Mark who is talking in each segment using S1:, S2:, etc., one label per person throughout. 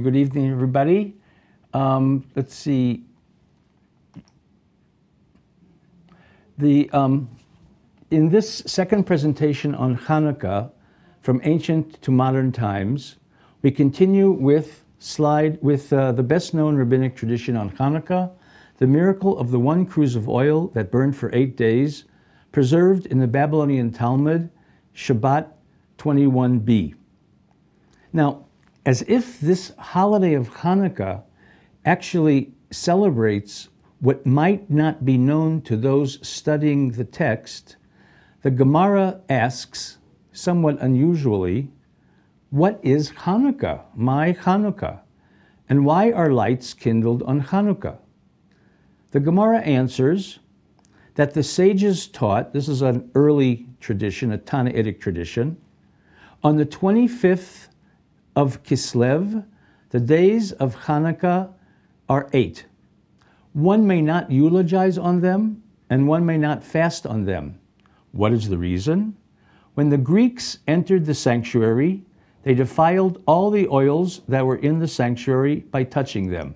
S1: Good evening, everybody. Let's see. In this second presentation on Hanukkah, from ancient to modern times, we continue with the best-known rabbinic tradition on Hanukkah, the miracle of the one cruse of oil that burned for 8 days, preserved in the Babylonian Talmud, Shabbat 21b. Now, as if this holiday of Hanukkah actually celebrates what might not be known to those studying the text, the Gemara asks, somewhat unusually, what is Hanukkah, my Hanukkah, and why are lights kindled on Hanukkah? The Gemara answers that the sages taught, this is an early tradition, a Tannaitic tradition, on the 25th of Kislev, the days of Hanukkah are 8. One may not eulogize on them, and one may not fast on them. What is the reason? When the Greeks entered the sanctuary, they defiled all the oils that were in the sanctuary by touching them.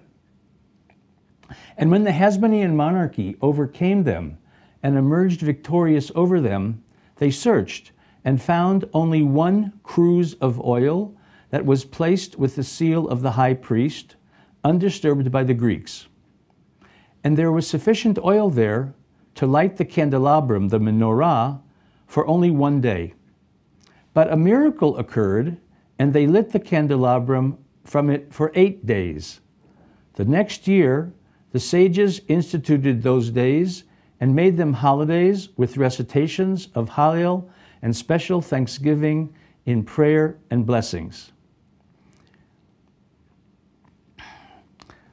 S1: And when the Hasmonean monarchy overcame them and emerged victorious over them, they searched and found only one cruse of oil that was placed with the seal of the high priest, undisturbed by the Greeks. And there was sufficient oil there to light the candelabrum, the menorah, for only 1 day. But a miracle occurred, and they lit the candelabrum from it for 8 days. The next year, the sages instituted those days and made them holidays with recitations of Hallel and special thanksgiving in prayer and blessings.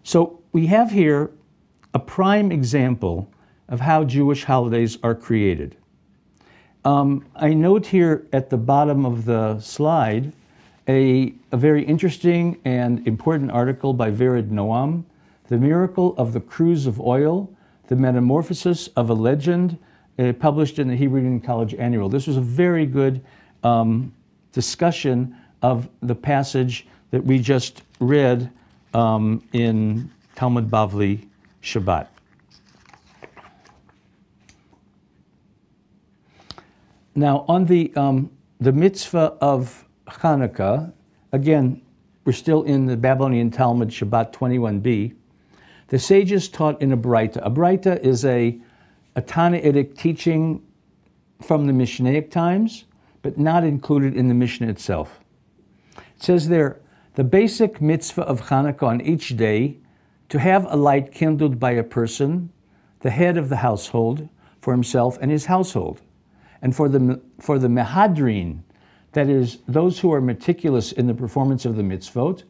S1: So we have here a prime example of how Jewish holidays are created. I note here at the bottom of the slide a very interesting and important article by Vered Noam, The Miracle of the Cruse of Oil, the Metamorphosis of a Legend, published in the Hebrew Union College Annual. This was a very good discussion of the passage that we just read in Talmud Bavli Shabbat. Now, on the mitzvah of Hanukkah, again, we're still in the Babylonian Talmud Shabbat 21b. The sages taught in a Braita. A Braita is a Tannaitic teaching from the Mishnaic times, but not included in the Mishnah itself. It says there, the basic mitzvah of Hanukkah on each day, to have a light kindled by a person, the head of the household, for himself and his household. And for the mehadrin, that is, those who are meticulous in the performance of the mitzvot,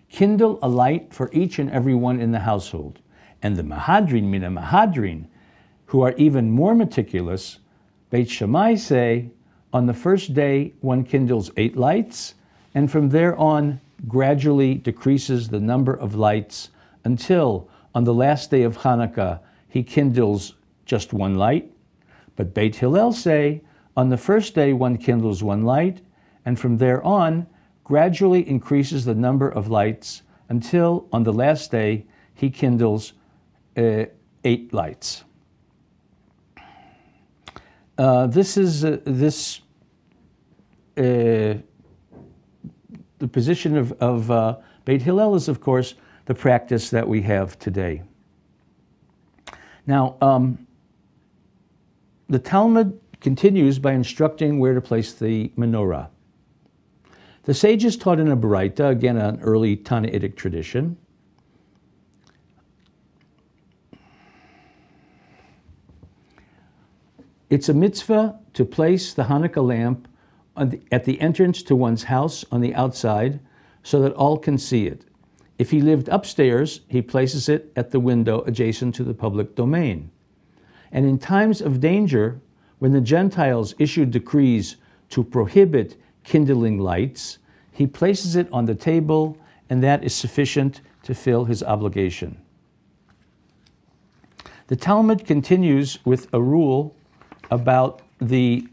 S1: kindle a light for each and every one in the household. And the mehadrin, mina mehadrin, who are even more meticulous, Beit Shammai say, on the first day one kindles 8 lights, and from there on gradually decreases the number of lights until on the last day of Hanukkah he kindles just 1 light. But Beit Hillel say, on the first day one kindles 1 light, and from there on gradually increases the number of lights until on the last day he kindles 8 lights. The position of Beit Hillel is, of course, the practice that we have today. Now, the Talmud continues by instructing where to place the menorah. The sages taught in a Braita, again an early Tannaitic tradition, it's a mitzvah to place the Hanukkah lamp at the entrance to one's house on the outside so that all can see it. If he lived upstairs, he places it at the window adjacent to the public domain. And in times of danger, when the Gentiles issued decrees to prohibit kindling lights, he places it on the table, and that is sufficient to fill his obligation. The Talmud continues with a rule about the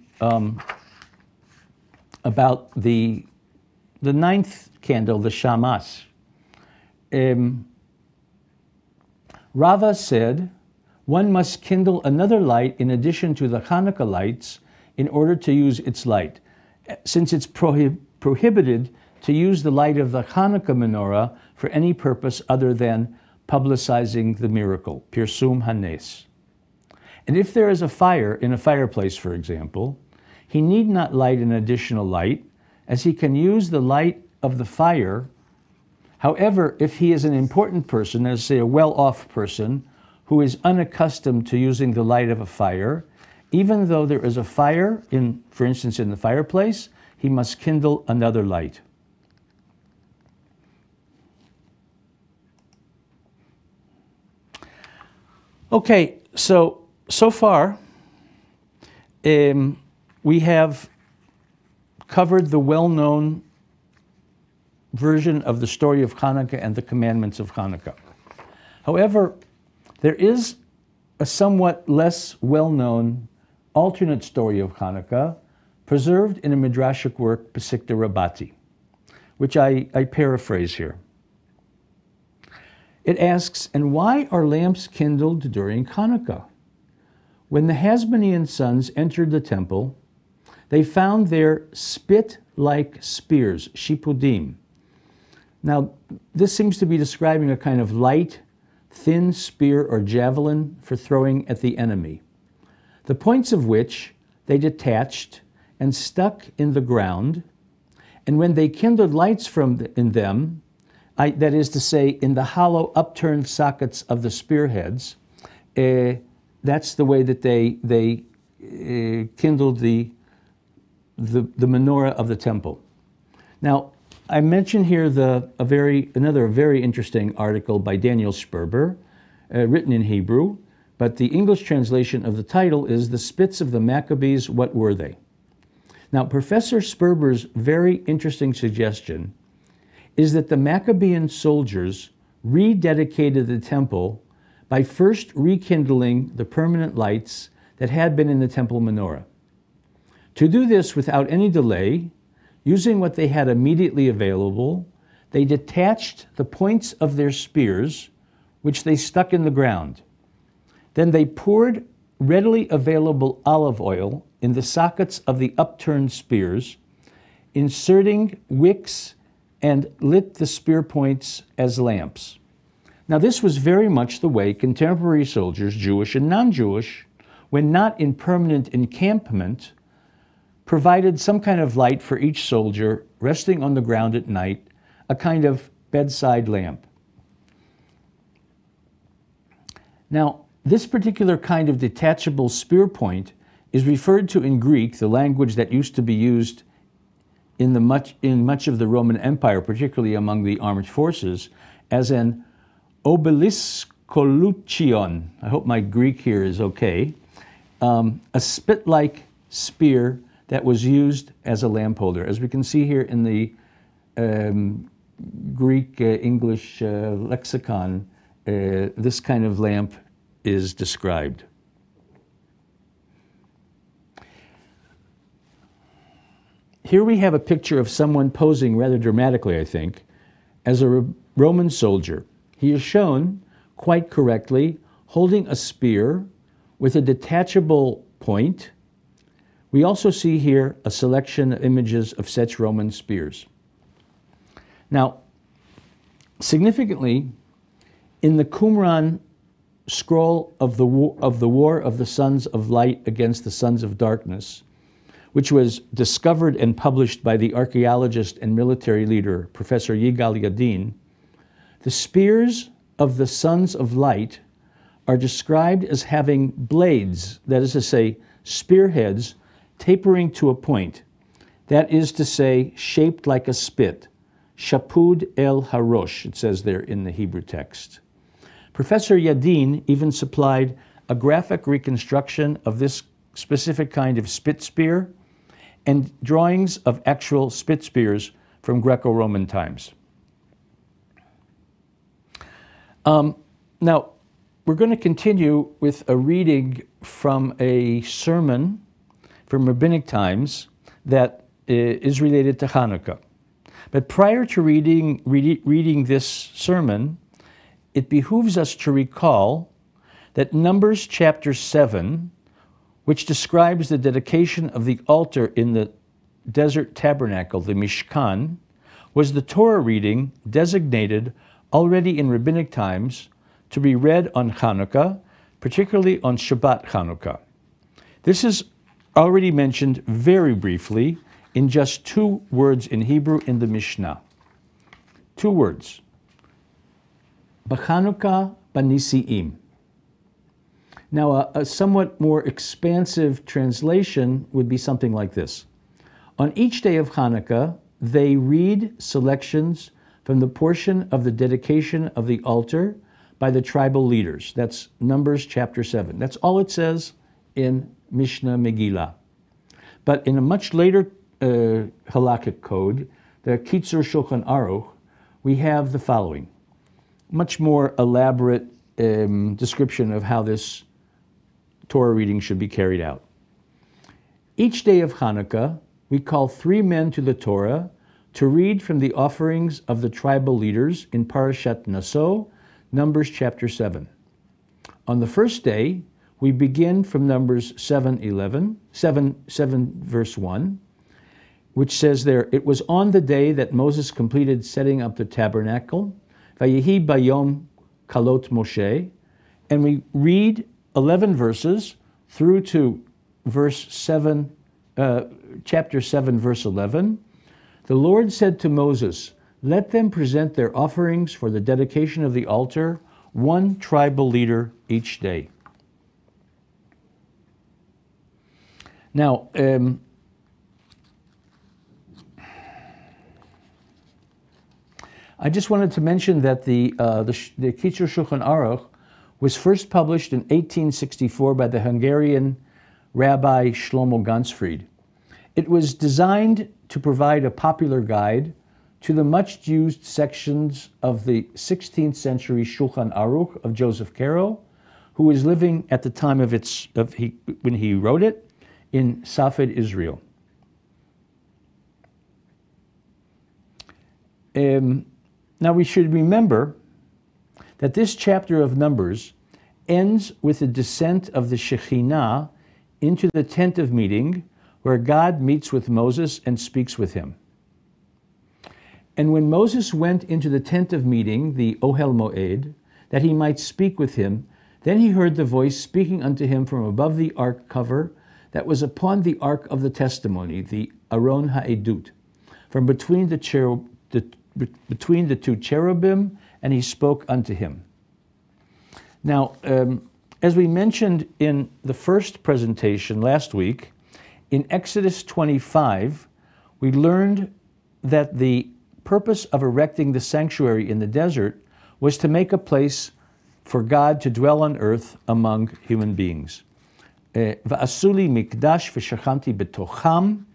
S1: ninth candle, the shamas. Rava said, one must kindle another light in addition to the Hanukkah lights in order to use its light, since it's prohibited to use the light of the Hanukkah menorah for any purpose other than publicizing the miracle, Pirsum Hanes. And if there is a fire in a fireplace, for example, he need not light an additional light, as he can use the light of the fire. However, if he is an important person, as say a well-off person, who is unaccustomed to using the light of a fire, even though there is a fire, for instance, in the fireplace, he must kindle another light. Okay, so far, we have covered the well-known version of the story of Hanukkah and the commandments of Hanukkah. However, there is a somewhat less well-known alternate story of Hanukkah preserved in a Midrashic work, Pesiqta Rabbati, which I paraphrase here. It asks, and why are lamps kindled during Hanukkah? When the Hasmonean sons entered the temple, they found there spit-like spears, shipudim. Now, this seems to be describing a kind of light, thin spear or javelin for throwing at the enemy, the points of which they detached and stuck in the ground, and when they kindled lights in them, that is to say, in the hollow upturned sockets of the spearheads, that's the way that they kindled the menorah of the temple. Now, I mention here another very interesting article by Daniel Sperber, written in Hebrew, but the English translation of the title is "The Spits of the Maccabees, What Were They?" Now, Professor Sperber's very interesting suggestion is that the Maccabean soldiers rededicated the temple by first rekindling the permanent lights that had been in the temple menorah. To do this without any delay, using what they had immediately available, they detached the points of their spears, which they stuck in the ground. Then they poured readily available olive oil in the sockets of the upturned spears, inserting wicks, and lit the spear points as lamps. Now, this was very much the way contemporary soldiers, Jewish and non-Jewish, when not in permanent encampment, provided some kind of light for each soldier resting on the ground at night, a kind of bedside lamp. Now, this particular kind of detachable spear point is referred to in Greek, the language that used to be used in much of the Roman Empire, particularly among the armed forces, as an obeliskoluchion. I hope my Greek here is okay. A spit-like spear that was used as a lamp holder. As we can see here in the Greek-English lexicon, this kind of lamp is described. Here we have a picture of someone posing rather dramatically, I think, as a Roman soldier. He is shown, quite correctly, holding a spear with a detachable point. We also see here a selection of images of such Roman spears. Now, significantly, in the Qumran scroll of the War of the Sons of Light against the Sons of Darkness, which was discovered and published by the archaeologist and military leader, Professor Yigal Yadin, the spears of the Sons of Light are described as having blades, that is to say, spearheads, tapering to a point, that is to say, shaped like a spit, shapud el harosh, it says there in the Hebrew text. Professor Yadin even supplied a graphic reconstruction of this specific kind of spit spear and drawings of actual spit spears from Greco-Roman times. Now, we're going to continue with a reading from a sermon from Rabbinic times that is related to Hanukkah. But prior to reading this sermon, it behooves us to recall that Numbers chapter 7, which describes the dedication of the altar in the desert tabernacle, the Mishkan, was the Torah reading designated already in rabbinic times to be read on Hanukkah, particularly on Shabbat Hanukkah. This is already mentioned very briefly in just 2 words in Hebrew in the Mishnah. 2 words. B'Chanukah b'Nisi'im. Now, a somewhat more expansive translation would be something like this. On each day of Hanukkah, they read selections from the portion of the dedication of the altar by the tribal leaders. That's Numbers chapter 7. That's all it says in Mishnah Megillah. But in a much later halakhic code, the Kitzur Shulchan Aruch, we have the following. Much more elaborate description of how this Torah reading should be carried out. Each day of Hanukkah, we call 3 men to the Torah to read from the offerings of the tribal leaders in Parashat Naso, Numbers chapter 7. On the first day, we begin from Numbers 7 verse 1, which says there, it was on the day that Moses completed setting up the tabernacle, Vayehi bayom kalot Moshe, and we read 11 verses through to verse 7, chapter 7, verse 11. The Lord said to Moses, let them present their offerings for the dedication of the altar, 1 tribal leader each day. Now, I just wanted to mention that the Kitzur Shulchan Aruch was first published in 1864 by the Hungarian Rabbi Shlomo Ganzfried. It was designed to provide a popular guide to the much-used sections of the 16th century Shulchan Aruch of Joseph Caro, who was living at the time when he wrote it in Safed, Israel. Now we should remember that this chapter of Numbers ends with the descent of the Shekhinah into the tent of meeting, where God meets with Moses and speaks with him. And when Moses went into the tent of meeting, the Ohel Moed, that he might speak with him, then he heard the voice speaking unto him from above the ark cover that was upon the ark of the testimony, the Aron HaEdut, from between the 2 cherubim, and he spoke unto him. Now, as we mentioned in the first presentation last week, in Exodus 25, we learned that the purpose of erecting the sanctuary in the desert was to make a place for God to dwell on earth among human beings. Va'asuli mikdash v'shachanti betocham,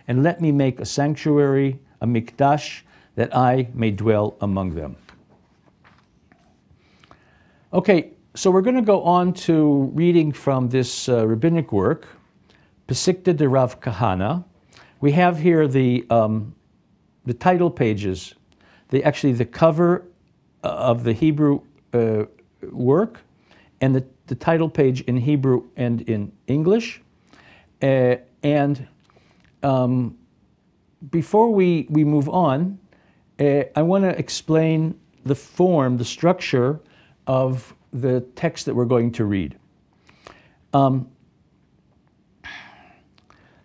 S1: and let me make a sanctuary, a mikdash, that I may dwell among them. Okay, so we're going to go on to reading from this rabbinic work, Pesiqta Rav Kahana. We have here the title pages, the cover of the Hebrew work, and the title page in Hebrew and in English. Before we move on, I want to explain the form, the structure of the text that we're going to read. The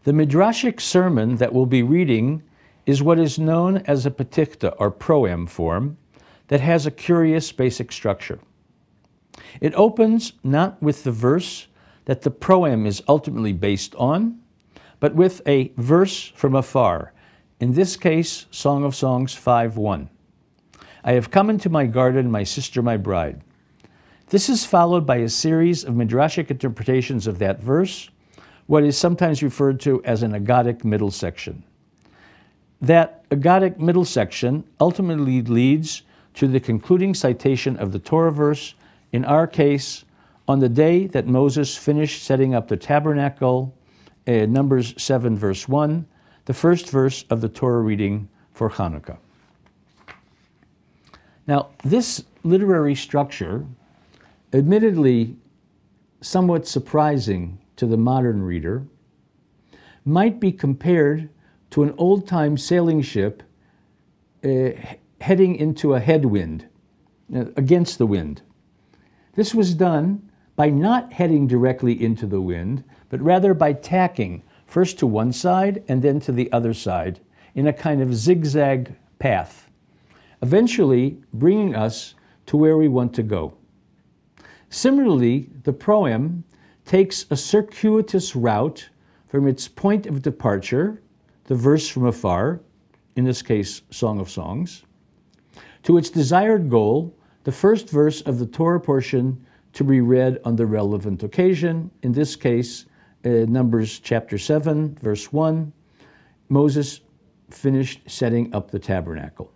S1: Midrashic sermon that we'll be reading is what is known as a Pesiqta, or proem form, that has a curious basic structure. It opens not with the verse that the proem is ultimately based on, but with a verse from afar, in this case, Song of Songs 5:1. I have come into my garden, my sister, my bride. This is followed by a series of Midrashic interpretations of that verse, what is sometimes referred to as an agadic middle section. That agadic middle section ultimately leads to the concluding citation of the Torah verse, in our case, on the day that Moses finished setting up the tabernacle, Numbers 7 verse 1, the first verse of the Torah reading for Hanukkah. Now, this literary structure, admittedly somewhat surprising to the modern reader, might be compared to an old-time sailing ship heading into a headwind, against the wind. This was done by not heading directly into the wind, but rather by tacking, first to one side and then to the other side, in a kind of zigzag path, eventually bringing us to where we want to go. Similarly, the proem takes a circuitous route from its point of departure, the verse from afar, in this case, Song of Songs, to its desired goal, the first verse of the Torah portion to be read on the relevant occasion, in this case, Numbers chapter 7, verse 1, Moses finished setting up the tabernacle.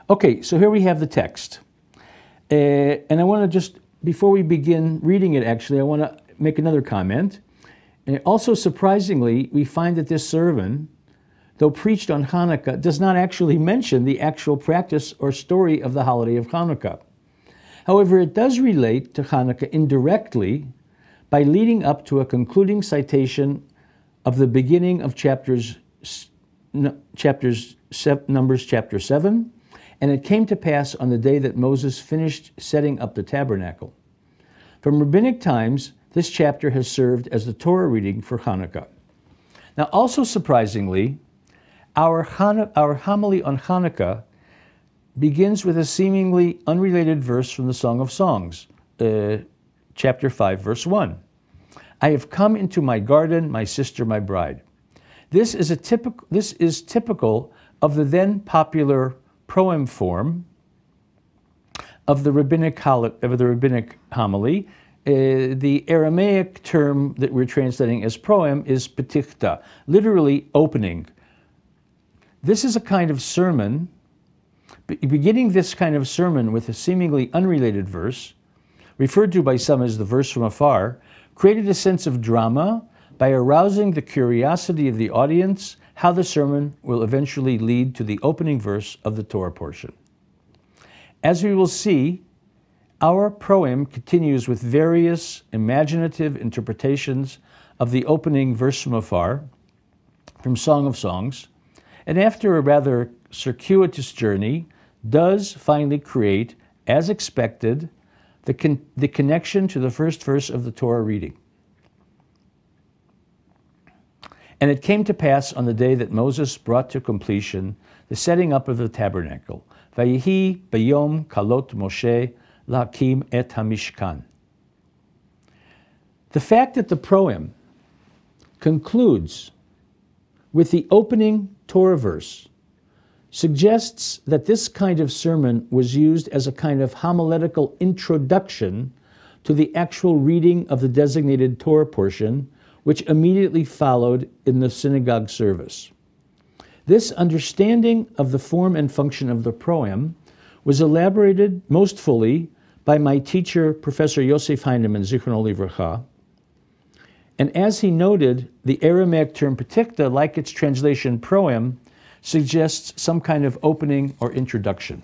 S1: Okay, so here we have the text. And I want to just, before we begin reading it actually, I want to make another comment. And also surprisingly, we find that this sermon, though preached on Hanukkah, does not actually mention the actual practice or story of the holiday of Hanukkah. However, it does relate to Hanukkah indirectly by leading up to a concluding citation of the beginning of Numbers chapter 7, and it came to pass on the day that Moses finished setting up the tabernacle. From rabbinic times, this chapter has served as the Torah reading for Hanukkah. Now, also surprisingly, our homily on Hanukkah begins with a seemingly unrelated verse from the Song of Songs, chapter 5, verse 1. I have come into my garden, my sister, my bride. This is typical of the then popular proem form of the rabbinic homily. The Aramaic term that we're translating as proem is Pesiqta, literally opening. This is a kind of sermon, beginning this kind of sermon with a seemingly unrelated verse, referred to by some as the verse from afar, created a sense of drama by arousing the curiosity of the audience how the sermon will eventually lead to the opening verse of the Torah portion. As we will see, our proem continues with various imaginative interpretations of the opening verse from afar, from Song of Songs, and after a rather circuitous journey, does finally create, as expected, the connection to the first verse of the Torah reading. And it came to pass on the day that Moses brought to completion the setting up of the tabernacle. Vayihi bayom kalot Moshe lahakim et hamishkan. The fact that the proem concludes with the opening Torah verse suggests that this kind of sermon was used as a kind of homiletical introduction to the actual reading of the designated Torah portion, which immediately followed in the synagogue service. This understanding of the form and function of the proem was elaborated most fully by my teacher, Professor Yosef Heinemann, Zichrono Livracha. And as he noted, the Aramaic term Pesiqta, like its translation proem, suggests some kind of opening or introduction.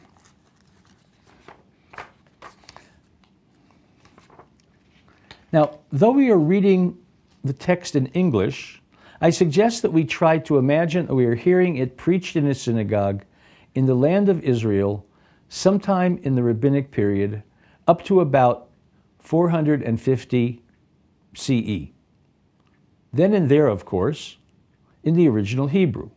S1: Now, though we are reading the text in English, I suggest that we try to imagine that we are hearing it preached in a synagogue in the land of Israel sometime in the rabbinic period up to about 450 CE. Then and there, of course, in the original Hebrew.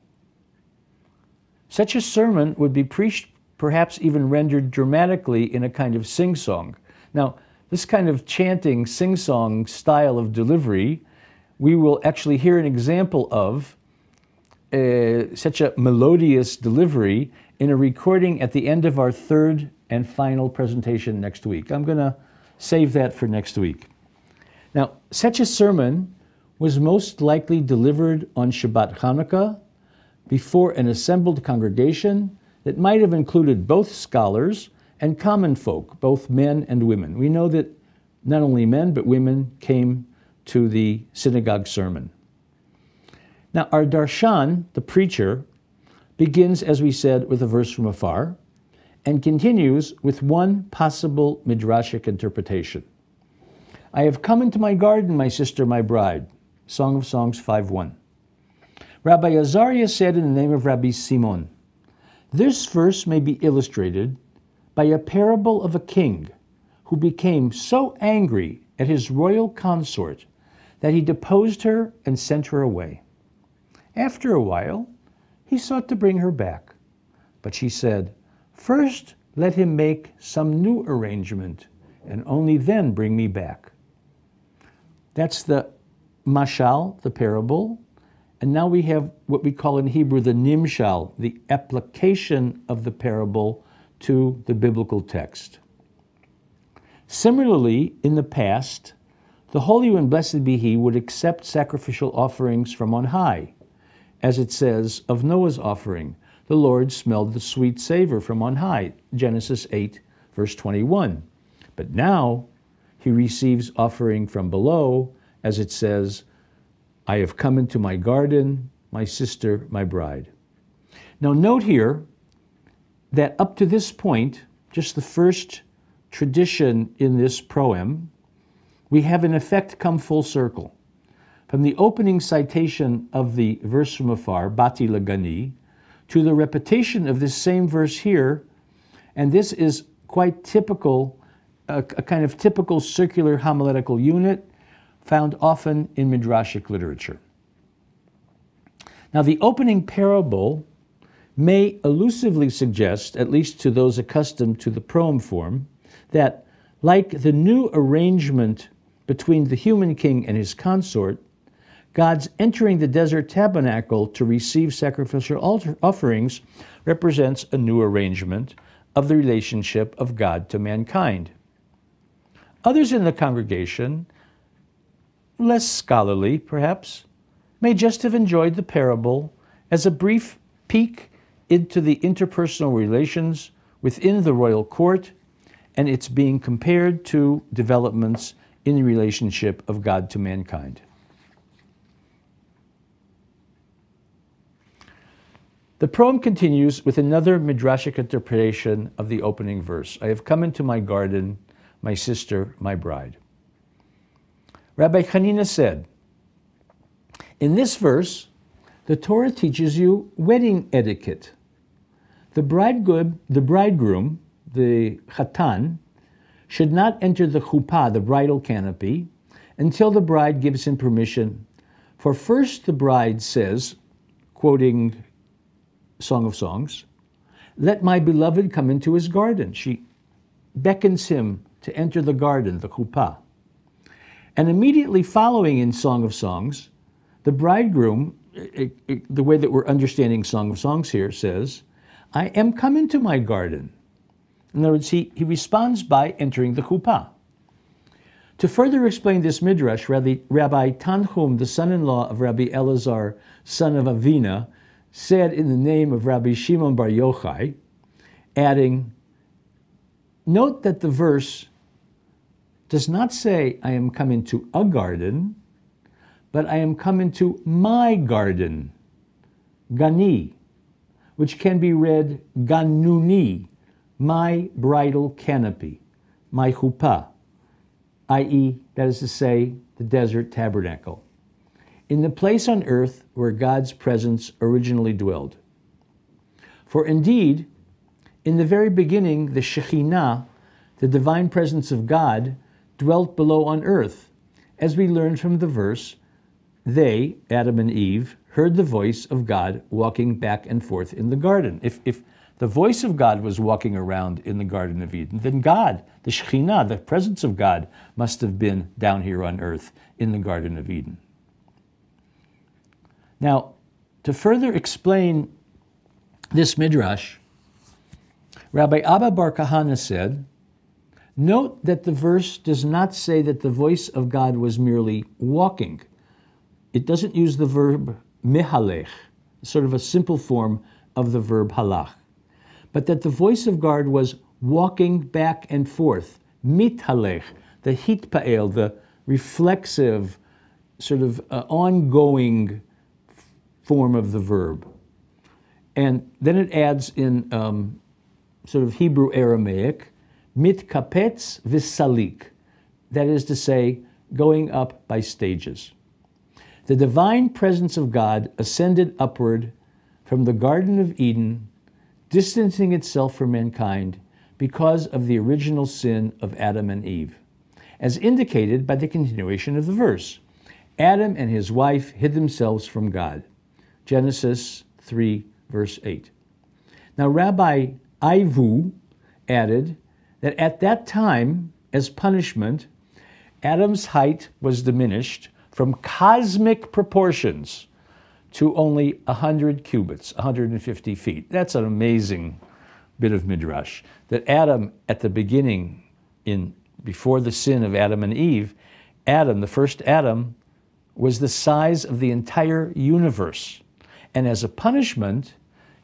S1: Such a sermon would be preached, perhaps even rendered dramatically in a kind of sing-song. Now, this kind of chanting, sing-song style of delivery, we will actually hear an example of such a melodious delivery in a recording at the end of our third and final presentation next week. I'm going to save that for next week. Now, such a sermon was most likely delivered on Shabbat Hanukkah before an assembled congregation that might have included both scholars and common folk, both men and women. We know that not only men but women came to the synagogue sermon. Now, our darshan, the preacher, begins, as we said, with a verse from afar, and continues with one possible Midrashic interpretation. I have come into my garden, my sister, my bride. Song of Songs 5:1. Rabbi Azariah said in the name of Rabbi Simon, this verse may be illustrated by a parable of a king who became so angry at his royal consort that he deposed her and sent her away. After a while, he sought to bring her back, but she said, first let him make some new arrangement, and only then bring me back. That's the mashal, the parable, and now we have what we call in Hebrew the nimshal, the application of the parable to the biblical text. Similarly, in the past, the Holy One, blessed be He, would accept sacrificial offerings from on high. As it says of Noah's offering, the Lord smelled the sweet savor from on high, Genesis 8, verse 21. But now He receives offering from below, as it says, I have come into my garden, my sister, my bride. Now note here that up to this point, just the first tradition in this proem, we have in effect come full circle. From the opening citation of the verse from afar, Bati Lagani, to the repetition of this same verse here, and this is quite typical, a kind of typical circular homiletical unit found often in Midrashic literature. Now the opening parable may elusively suggest, at least to those accustomed to the proem form, that like the new arrangement between the human king and his consort, God's entering the desert tabernacle to receive sacrificial offerings represents a new arrangement of the relationship of God to mankind. Others in the congregation, less scholarly perhaps, may just have enjoyed the parable as a brief peek into the interpersonal relations within the royal court and its being compared to developments in the relationship of God to mankind. The proem continues with another Midrashic interpretation of the opening verse. I have come into my garden, my sister, my bride. Rabbi Hanina said, in this verse, the Torah teaches you wedding etiquette. The bridegroom, the chatan, should not enter the chuppah, the bridal canopy, until the bride gives him permission. For first the bride says, quoting Song of Songs, let my beloved come into his garden. She beckons him to enter the garden, the chuppah. And immediately following in Song of Songs, the bridegroom, the way that we're understanding Song of Songs here, says, I am come into my garden. In other words, he responds by entering the chuppah. To further explain this midrash, Rabbi Tanchum, the son-in-law of Rabbi Elazar, son of Avina, said in the name of Rabbi Shimon Bar Yochai, adding, note that the verse does not say, I am come into a garden, but I am come into my garden, Gani, which can be read Ganuni, my bridal canopy, my chuppah, i.e., that is to say, the desert tabernacle, in the place on earth where God's presence originally dwelled. For indeed, in the very beginning, the Shekhinah, the divine presence of God, dwelt below on earth. As we learned from the verse, they, Adam and Eve, heard the voice of God walking back and forth in the garden. If the voice of God was walking around in the Garden of Eden, then God, the Shekhinah, the presence of God, must have been down here on earth in the Garden of Eden. Now, to further explain this midrash, Rabbi Abba Bar Kahana said, note that the verse does not say that the voice of God was merely walking. It doesn't use the verb mehalech, sort of a simple form of the verb halach, but that the voice of God was walking back and forth, mithalech, the hitpael, the reflexive, sort of ongoing form of the verb. And then it adds in sort of Hebrew Aramaic, mitkapetz v'salik, that is to say, going up by stages. The divine presence of God ascended upward from the Garden of Eden, distancing itself from mankind because of the original sin of Adam and Eve, as indicated by the continuation of the verse. Adam and his wife hid themselves from God. Genesis 3, verse 8. Now, Rabbi Ivu added that at that time, as punishment, Adam's height was diminished from cosmic proportions to only 100 cubits, 150 feet. That's an amazing bit of Midrash, that Adam, at the beginning, before the sin of Adam and Eve, Adam, the first Adam, was the size of the entire universe. And as a punishment,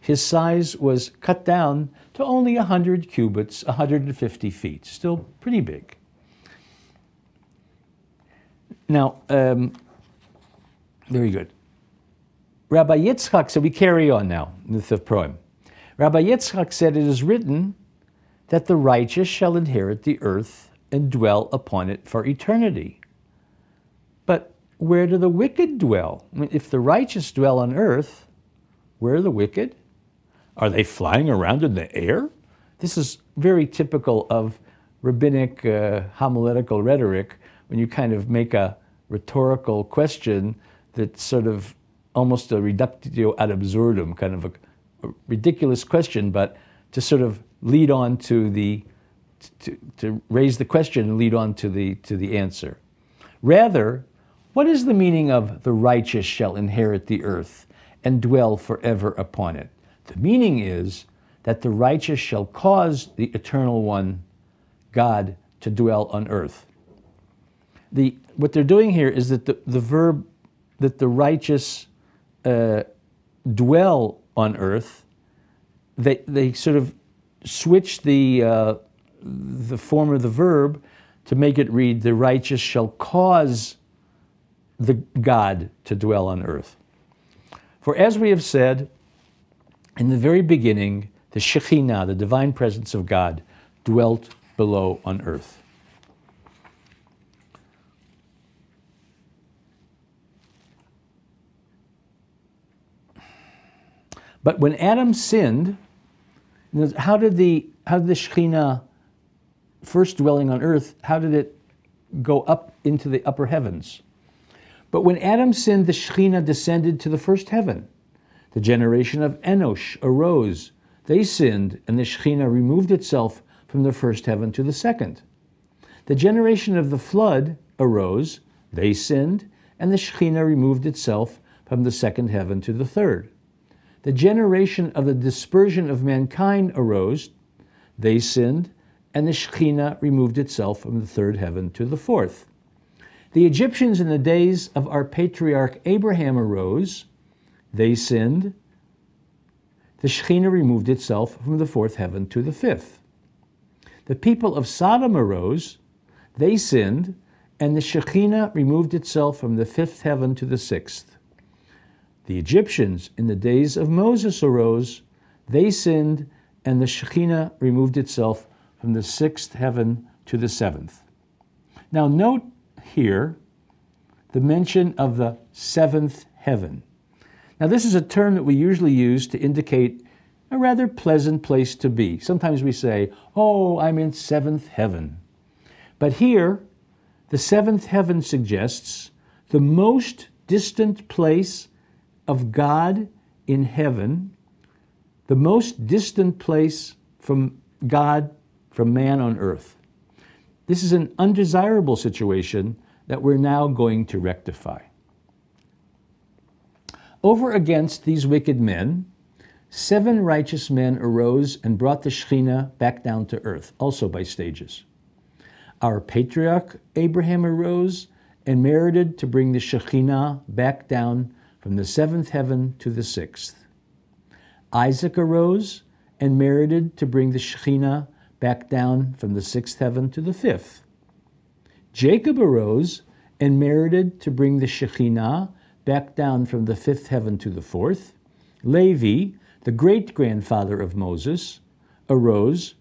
S1: his size was cut down to only 100 cubits, 150 feet. Still pretty big. Now, very good. Rabbi Yitzchak said, we carry on now with the poem. Rabbi Yitzchak said, it is written that the righteous shall inherit the earth and dwell upon it for eternity. But where do the wicked dwell? I mean, if the righteous dwell on earth, where are the wicked? Are they flying around in the air? This is very typical of rabbinic homiletical rhetoric, when you kind of make a rhetorical question that's sort of almost a reductio ad absurdum, kind of a ridiculous question, but to sort of lead on to to raise the question and lead on to the answer. Rather, what is the meaning of the righteous shall inherit the earth and dwell forever upon it? The meaning is that the righteous shall cause the Eternal One, God, to dwell on earth. What they're doing here is that the verb that the righteous dwell on earth, they sort of switch the form of the verb to make it read, the righteous shall cause the God to dwell on earth. For as we have said, in the very beginning, the Shekhinah, the divine presence of God, dwelt below on earth. But when Adam sinned, how did the Shekhinah, first dwelling on earth, how did it go up into the upper heavens? But when Adam sinned, the Shekhinah descended to the first heaven. The generation of Enosh arose. They sinned, and the Shekhinah removed itself from the first heaven to the second. The generation of the flood arose. They sinned, and the Shekhinah removed itself from the second heaven to the third. The generation of the dispersion of mankind arose. They sinned, and the Shekhinah removed itself from the third heaven to the fourth. The Egyptians in the days of our patriarch Abraham arose. They sinned. The Shekhinah removed itself from the fourth heaven to the fifth. The people of Sodom arose. They sinned, and the Shekhinah removed itself from the fifth heaven to the sixth. The Egyptians in the days of Moses arose. They sinned, and the Shekhinah removed itself from the sixth heaven to the seventh. Now note here the mention of the seventh heaven. Now this is a term that we usually use to indicate a rather pleasant place to be. Sometimes we say, oh, I'm in seventh heaven. But here, the seventh heaven suggests the most distant place of God in heaven, the most distant place from God, from man on earth. This is an undesirable situation that we're now going to rectify. Over against these wicked men, 7 righteous men arose and brought the Shekhinah back down to earth, also by stages. Our patriarch Abraham arose and merited to bring the Shekhinah back down from the 7th heaven to the 6th. Isaac arose and merited to bring the Shekhinah back down from the 6th heaven to the 5th. Jacob arose and merited to bring the Shekhinah back down from the fifth heaven to the fourth. Levi, the great-grandfather of Moses, arose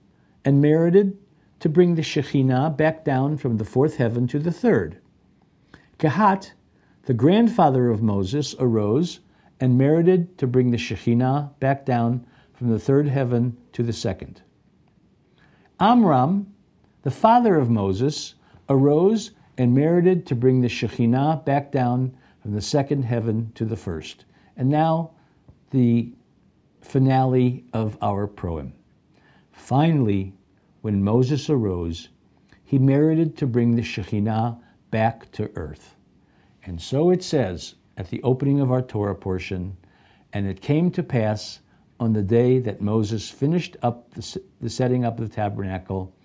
S1: and merited to bring the Shekhinah back down from the fourth heaven to the third. Kehat, the grandfather of Moses, arose and merited to bring the Shekhinah back down from the third heaven to the second. Amram, the father of Moses, arose and merited to bring the Shekhinah back down from the second heaven to the first. And now, the finale of our proem. Finally, when Moses arose, he merited to bring the Shekhinah back to earth. And so it says at the opening of our Torah portion, and it came to pass on the day that Moses finished up the setting up of the tabernacle,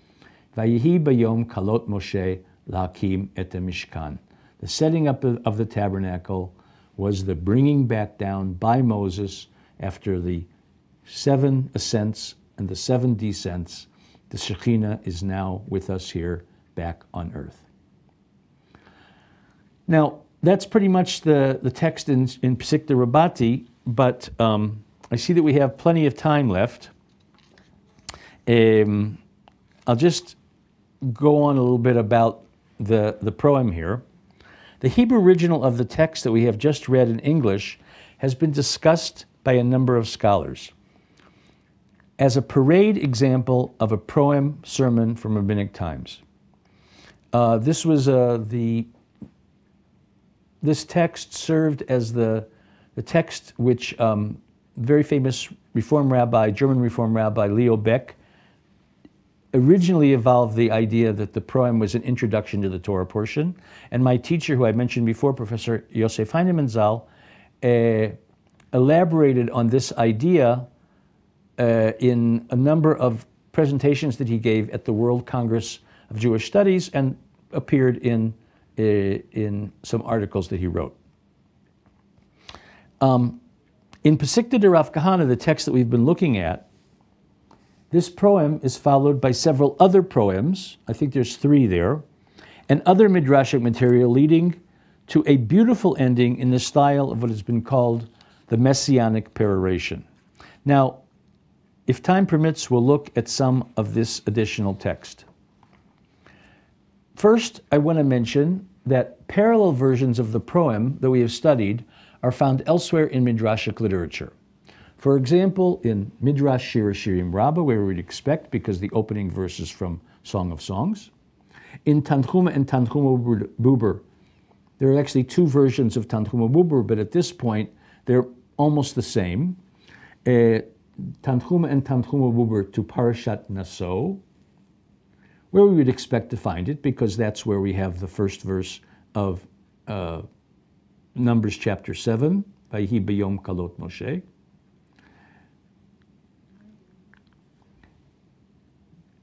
S1: Vayihi bayom kalot Moshe lakim et mishkan. The setting up of the tabernacle was the bringing back down by Moses after the 7 ascents and the 7 descents. The Shekhinah is now with us here back on earth. Now, that's pretty much the text in Pesiqta Rabbati, but I see that we have plenty of time left. I'll just go on a little bit about the proem here. The Hebrew original of the text that we have just read in English has been discussed by a number of scholars as a parade example of a proem sermon from rabbinic times. This text served as the text which very famous Reform rabbi, German Reform rabbi Leo Beck, originally evolved the idea that the proem was an introduction to the Torah portion. And my teacher, who I mentioned before, Professor Yosef Heinemann Zal, elaborated on this idea in a number of presentations that he gave at the World Congress of Jewish Studies and appeared in some articles that he wrote. In Pesiqta Rabbati, the text that we've been looking at, this proem is followed by several other proems, I think there's 3 there, and other Midrashic material leading to a beautiful ending in the style of what has been called the Messianic peroration. Now, if time permits, we'll look at some of this additional text. First, I want to mention that parallel versions of the proem that we have studied are found elsewhere in Midrashic literature. For example, in Midrash Shir Shirim Rabbah, where we'd expect, because the opening verse is from Song of Songs. In Tanchuma and Tanchuma Buber, there are actually 2 versions of Tanchuma Buber, but at this point, they're almost the same. Tanchuma and Tanchuma Buber to Parashat Naso, where we would expect to find it, because that's where we have the first verse of Numbers chapter 7, Vayihi bayom kalot Moshe.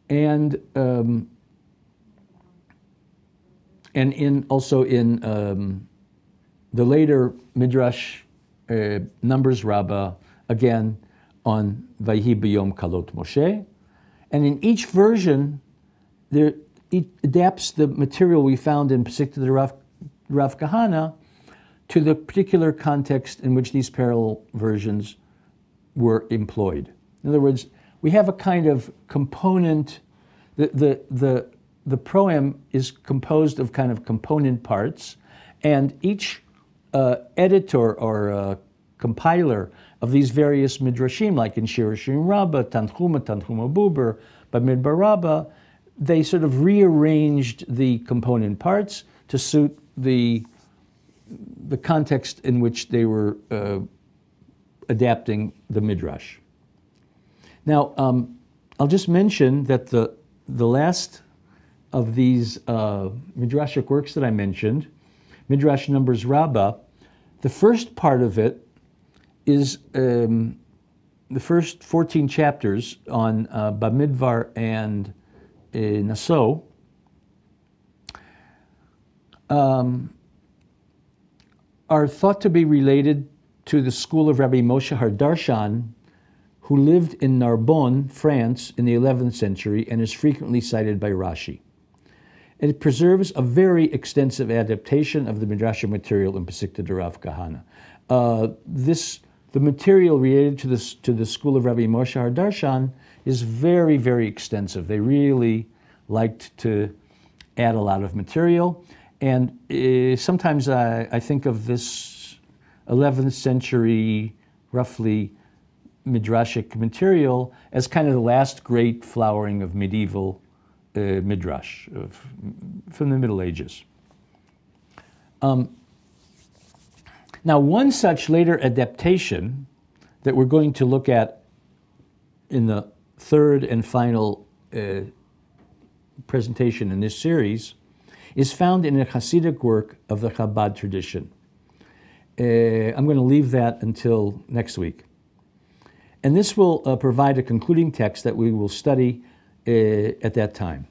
S1: And also in the later Midrash Numbers Rabbah, again on Vayihi bayom kalot Moshe. And in each version, it adapts the material we found in Pesiqta Rabbati to the particular context in which these parallel versions were employed. In other words, we have a kind of component. The proem is composed of kind of component parts, and each editor or compiler of these various midrashim, like in Shir Shirim Rabbah, Tanchuma Buber, Bamidbar Rabbah, they sort of rearranged the component parts to suit the context in which they were adapting the midrash. Now, I'll just mention that the last of these midrashic works that I mentioned, Midrash Numbers Rabbah, the first part of it is the first 14 chapters on Bamidbar and Naso. Are thought to be related to the school of Rabbi Moshe Hardarshan, who lived in Narbonne, France, in the 11th century and is frequently cited by Rashi. It preserves a very extensive adaptation of the Midrashic material in Pesiqta Rabbati. The material related to the school of Rabbi Moshe Hardarshan is very, very extensive. They really liked to add a lot of material. And sometimes I think of this 11th century, roughly, Midrashic material as kind of the last great flowering of medieval Midrash from the Middle Ages. Now, one such later adaptation that we're going to look at in the third and final presentation in this series is found in a Hasidic work of the Chabad tradition. I'm going to leave that until next week. And this will provide a concluding text that we will study at that time.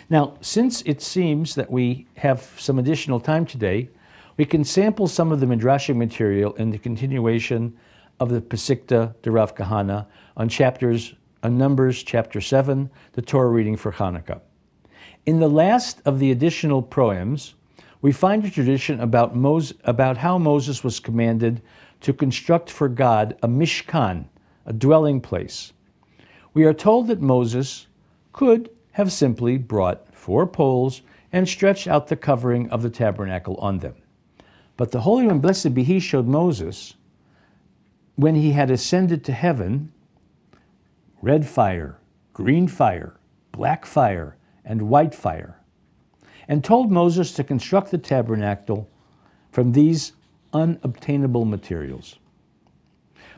S1: Now, since it seems that we have some additional time today, we can sample some of the Midrashic material in the continuation of the Pesiqta Rabbati on Numbers chapter 7, the Torah reading for Hanukkah. In the last of the additional proems, we find a tradition about how Moses was commanded to construct for God a mishkan, a dwelling place. We are told that Moses could have simply brought 4 poles and stretched out the covering of the tabernacle on them. But the Holy One, blessed be He, showed Moses, when he had ascended to heaven, red fire, green fire, black fire, and white fire, and told Moses to construct the tabernacle from these unobtainable materials.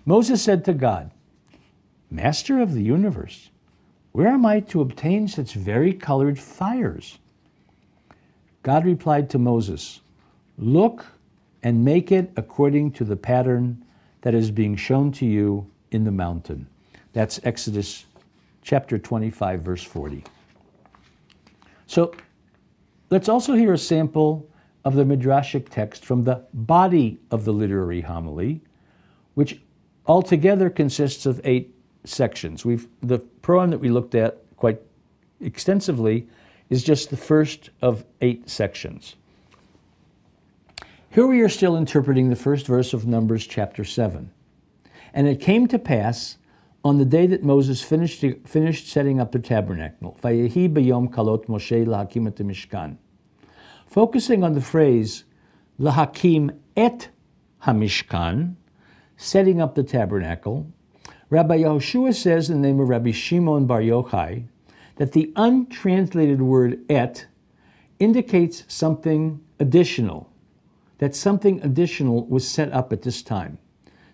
S1: Moses said to God, Master of the universe, where am I to obtain such vari-colored fires? God replied to Moses, Look and make it according to the pattern that is being shown to you in the mountain. That's Exodus chapter 25, verse 40. So let's also hear a sample of the Midrashic text from the body of the literary homily, which altogether consists of 8 sections. The proem that we looked at quite extensively is just the first of 8 sections. Here we are still interpreting the first verse of Numbers chapter 7. And it came to pass on the day that Moses finished setting up the tabernacle, Vayehi b'yom kalot Moshe lahakim et mishkan. Focusing on the phrase lahakim et hamishkan, setting up the tabernacle, Rabbi Yehoshua says in the name of Rabbi Shimon Bar Yochai that the untranslated word et indicates something additional, that something additional was set up at this time,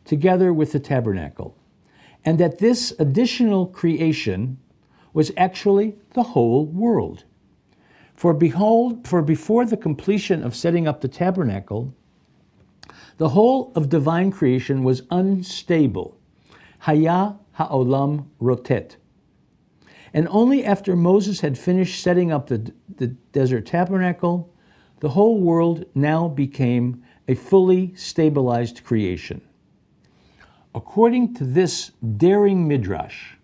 S1: together with the tabernacle, and that this additional creation was actually the whole world. For behold, for before the completion of setting up the tabernacle, the whole of divine creation was unstable. Haya ha'olam rotet. And only after Moses had finished setting up the desert tabernacle, the whole world now became a fully stabilized creation. According to this daring midrash,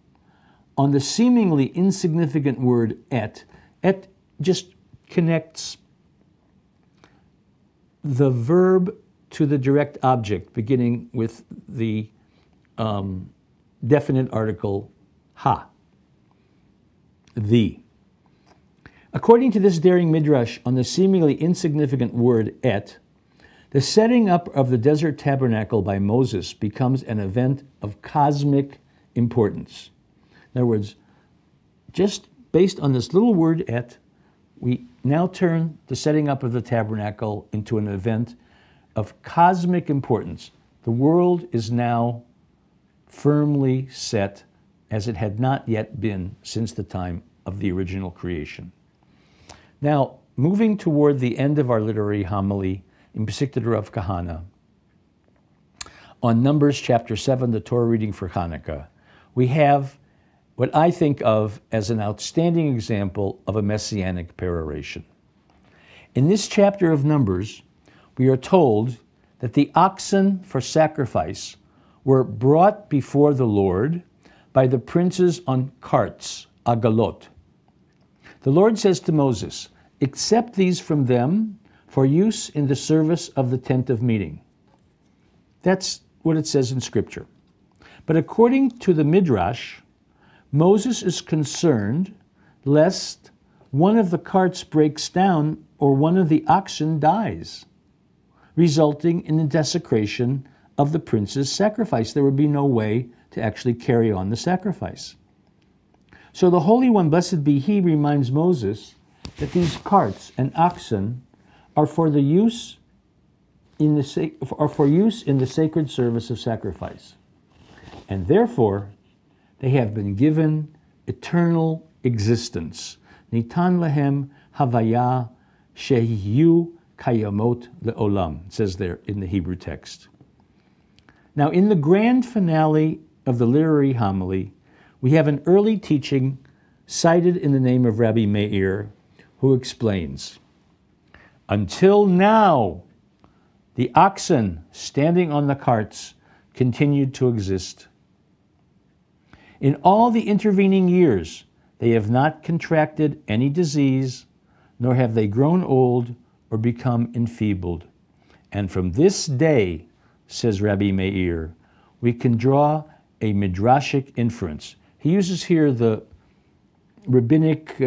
S1: on the seemingly insignificant word et just connects the verb to the direct object, beginning with the definite article ha, the. According to this daring midrash on the seemingly insignificant word et, the setting up of the desert tabernacle by Moses becomes an event of cosmic importance. In other words, just based on this little word et, we now turn the setting up of the tabernacle into an event of cosmic importance. The world is now firmly set as it had not yet been since the time of the original creation. Now, moving toward the end of our literary homily in Pesiqta Rabbati, on Numbers chapter 7, the Torah reading for Hanukkah, we have what I think of as an outstanding example of a messianic peroration. In this chapter of Numbers, we are told that the oxen for sacrifice were brought before the Lord by the princes on carts, agalot. The Lord says to Moses, accept these from them for use in the service of the tent of meeting. That's what it says in Scripture. But according to the Midrash, Moses is concerned lest one of the carts breaks down or one of the oxen dies, resulting in the desecration of the prince's sacrifice. There would be no way to actually carry on the sacrifice. So the Holy One, blessed be He, reminds Moses that these carts and oxen are for use in the sacred service of sacrifice, and therefore they have been given eternal existence. Nitan lehem havaya shehiyu kayamot leolam, it says there in the Hebrew text. Now, in the grand finale of the literary homily, we have an early teaching cited in the name of Rabbi Meir, who explains, until now, the oxen standing on the carts continued to exist. In all the intervening years, they have not contracted any disease, nor have they grown old or become enfeebled. And from this day, says Rabbi Meir, we can draw a Midrashic inference. He uses here the rabbinic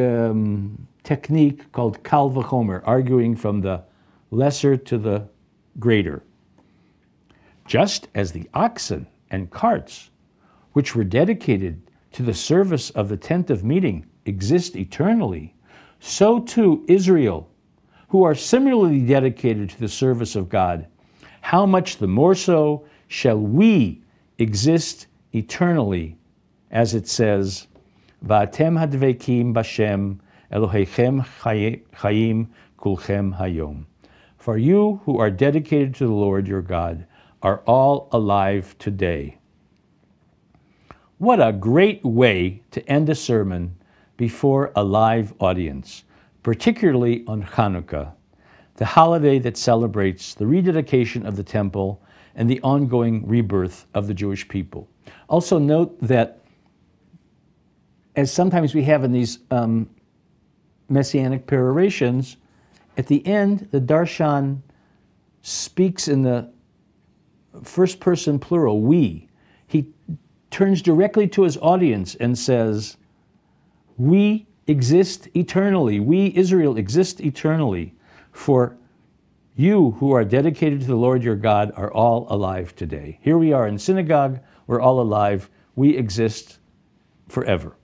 S1: technique called kal v'chomer, arguing from the lesser to the greater. Just as the oxen and carts, which were dedicated to the service of the tent of meeting, exist eternally, so too Israel, who are similarly dedicated to the service of God, how much the more so shall we exist eternally, as it says, Va'atem hadvekim b'Shem Elohechem chayim kulchem hayom. For you who are dedicated to the Lord your God are all alive today. What a great way to end a sermon before a live audience, particularly on Hanukkah, the holiday that celebrates the rededication of the temple and the ongoing rebirth of the Jewish people. Also note that, as sometimes we have in these messianic perorations, at the end, the darshan speaks in the first person plural, we. He turns directly to his audience and says, we exist eternally. We, Israel, exist eternally. For you who are dedicated to the Lord your God are all alive today. Here we are in synagogue. We're all alive. We exist forever.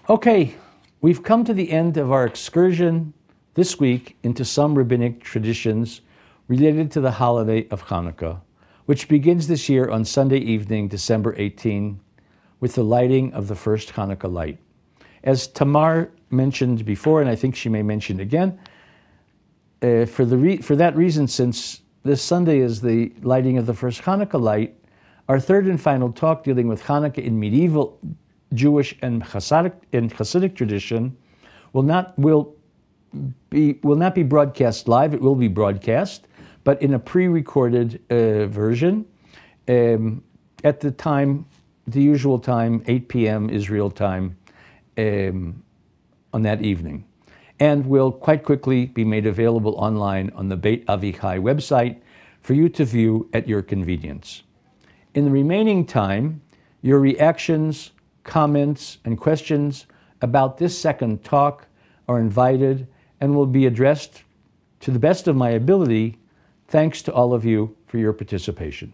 S1: Okay, we've come to the end of our excursion this week into some rabbinic traditions related to the holiday of Hanukkah, which begins this year on Sunday evening, December 18, with the lighting of the first Hanukkah light. As Tamar mentioned before, and I think she may mention again, for that reason, since this Sunday is the lighting of the first Hanukkah light, our third and final talk dealing with Hanukkah in medieval Jewish and Hasidic tradition will not be broadcast live. It will be broadcast, but in a pre-recorded version at the usual time, 8 p.m. Israel time, on that evening, and will quite quickly be made available online on the Beit Avichai website for you to view at your convenience. In the remaining time, your reactions, comments, and questions about this second talk are invited and will be addressed to the best of my ability. Thanks to all of you for your participation.